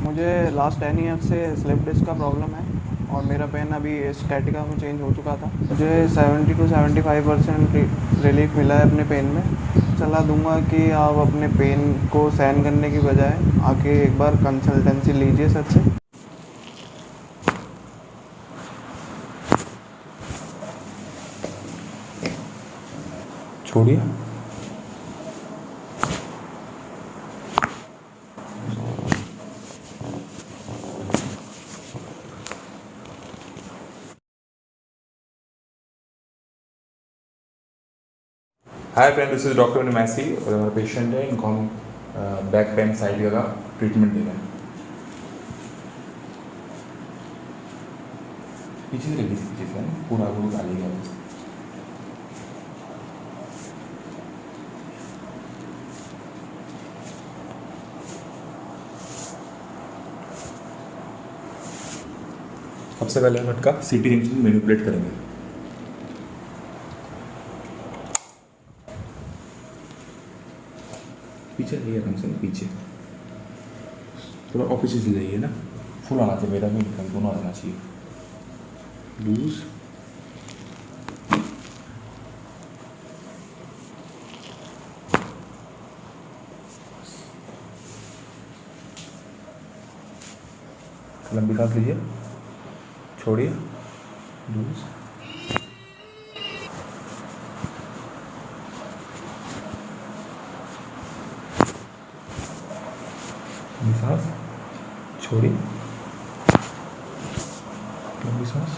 मुझे last 10 year से slip disc का प्रॉब्लम है और मेरा पेन अभी स्टैटिका में चेंज हो चुका था। मुझे 70 to 75% रिलीफ मिला है अपने पेन में। सलाह दूंगा कि आप अपने पेन को सहन करने की बजाय आके एक बार कंसल्टेंसी लीजिए सर से। छोड़िए। Hi friend, this is doctor Massey और हमारा पेशेंट है। इनको हम बैक पेन साइड का ट्रीटमेंट दे रहे हैं। पीछे से रिलीज पीछे से पूरा वो खाली गया। सबसे पहले हम इसका सीटी जंक्शन मैनिपुलेट करेंगे। पीछे जाइए, कम से कम पीछे थोड़ा और पीछे से जाइए ना। फुल आना चाहिए, मेरा भी दोनों आना चाहिए। लूज लंबी सांस लीजिए, छोड़िए, लूज, लंबी सांस, छोड़िए, लंबी सांस,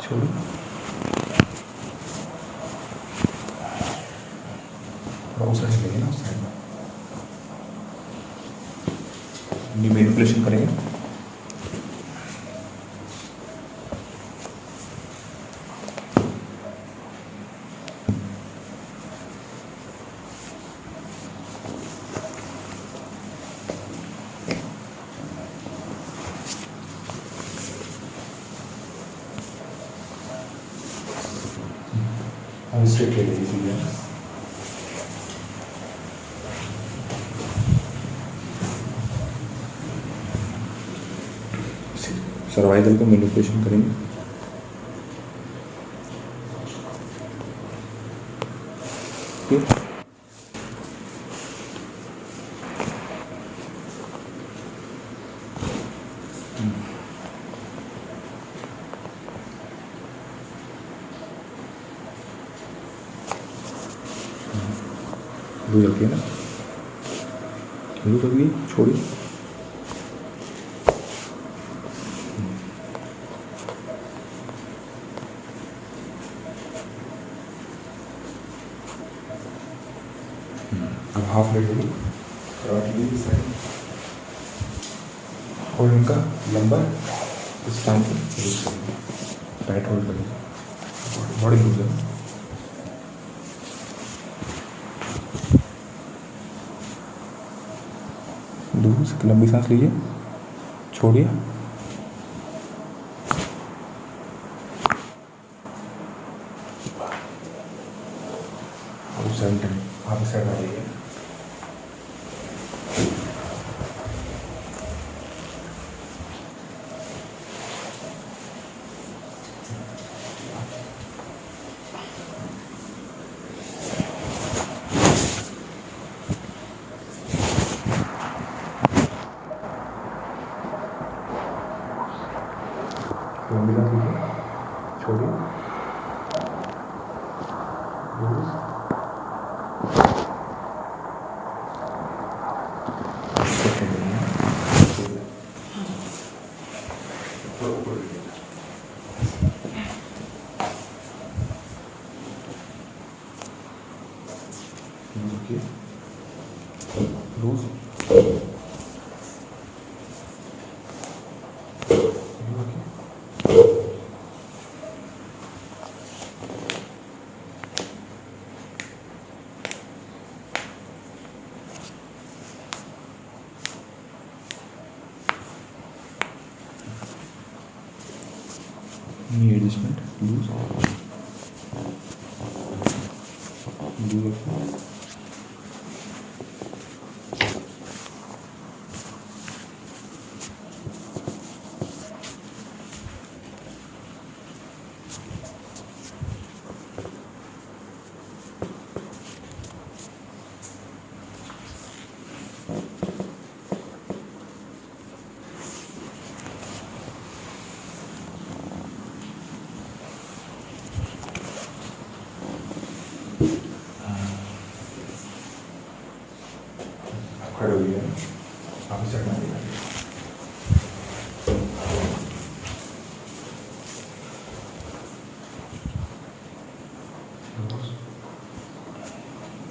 छोड़िए। थोड़ा उस साइड लेंगे ना, उस साइड में मैनिपुलेशन करेंगे। हम स्ट्रेट ले लीजिए सीधे। सर्वाइकल को मैनिपुलेशन करेंगे। लूज रखिए ना, लूज रखिए, छोड़िए। अब हाफ ले लीजिए और इनका लंबा इस टाइम पे यूज करेंगे। टाइट होल्ड करेंगे, बॉडी लूज है। लूज, लंबी सांस लीजिए, छोड़िए, और सेंटर आप साइड आ जाइए। लंबी सांस लीजिए, छोड़िए, loose, loose, knee adjustment, lose, lose, हुई है, आप इसे हटा देना।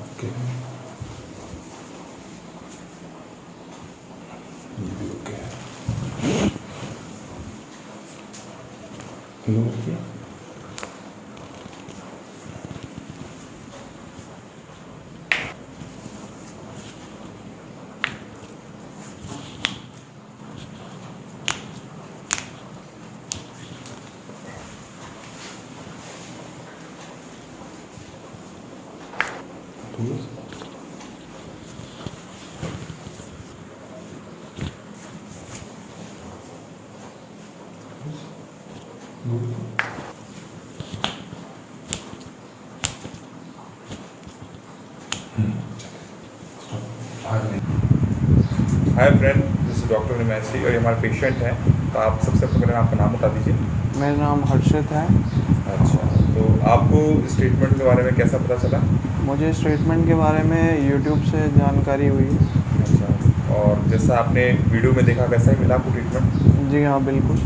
ओके, ये भी ओके है। Hello okay, hi friend, this is doctor निमैसी और ये हमारे पेशेंट हैं। तो आप सबसे पहले आपका नाम बता दीजिए। मेरा नाम हर्षित है। अच्छा, तो आपको इस ट्रीटमेंट के बारे में कैसा पता चला? मुझे इस ट्रीटमेंट के बारे में यूट्यूब से जानकारी हुई। अच्छा, और जैसा आपने वीडियो में देखा वैसा ही मिला आपको ट्रीटमेंट? जी हाँ, बिल्कुल।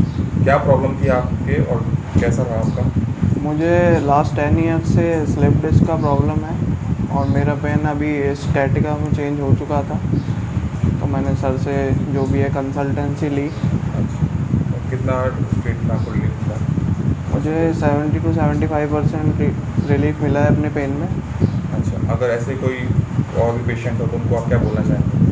क्या प्रॉब्लम थी आपके और कैसा रहा आपका? मुझे लास्ट 10 ईयर से स्लिप डिस्क का प्रॉब्लम है और मेरा पेन अभी स्टैटिका में चेंज हो चुका था, तो मैंने सर से जो भी है कंसल्टेंसी ली। अच्छा, और कितना ट्रीटमेंट आपको रिलीफ मिला? मुझे 70 to 75% रिलीफ मिला है अपने पेन में। अच्छा, अगर ऐसे कोई और भी पेशेंट हो तो उनको आप क्या बोलना चाहेंगे?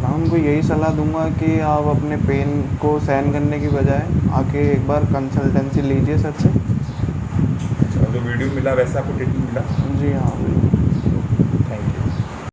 मैं उनको यही सलाह दूंगा कि आप अपने पेन को सहन करने की बजाय आके एक बार कंसल्टेंसी लीजिए सर से। अच्छा, जो वीडियो मिला वैसे आपको ट्रीटमेंट मिला? जी हाँ, बिल्कुल। Thank you.